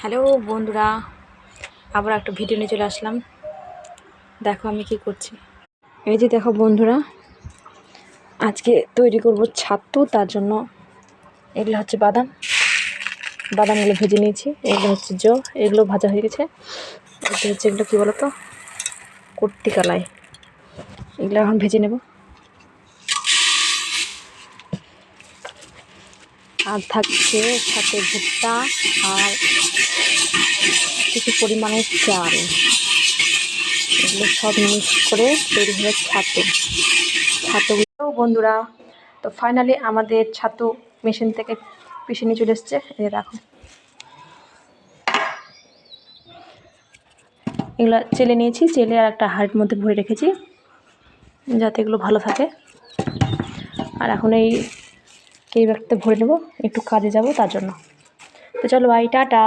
Hello বন্ধুরা, আবার একটা ভিডিও নিয়ে চলে আসলাম। দেখো আমি কি করছি। এই যে দেখো বন্ধুরা, আজকে তৈরি করব ছাতু। তার জন্য এগুলো হচ্ছে বাদামগুলো ভেজে নিয়েছি। এগুলো হচ্ছে এগুলো ভাজা হয়ে গেছে। এটা হচ্ছে এগুলো কী বলো তো, কর্তি কালাই। এগুলো এখন ভেজে নেব। আর থাকছে সাথে ভুট্টা আর কিছু পরিমাণে চাল। এগুলো সব মিক্স করে তৈরি হবে ছাতুগুলো বন্ধুরা। তো ফাইনালি আমাদের ছাতু মেশিন থেকে পিষে নিয়ে চলে এসছে। এই দেখো, এগুলো চেলে নিয়েছি। চেলে আর একটা হাঁড়ির মধ্যে ভরে রেখেছি যাতে এগুলো ভালো থাকে। আর এখন এই ব্যাগটাতে ভরে নেব, একটু কাজে যাব তার জন্য। তো চলো ভাই, টাটা।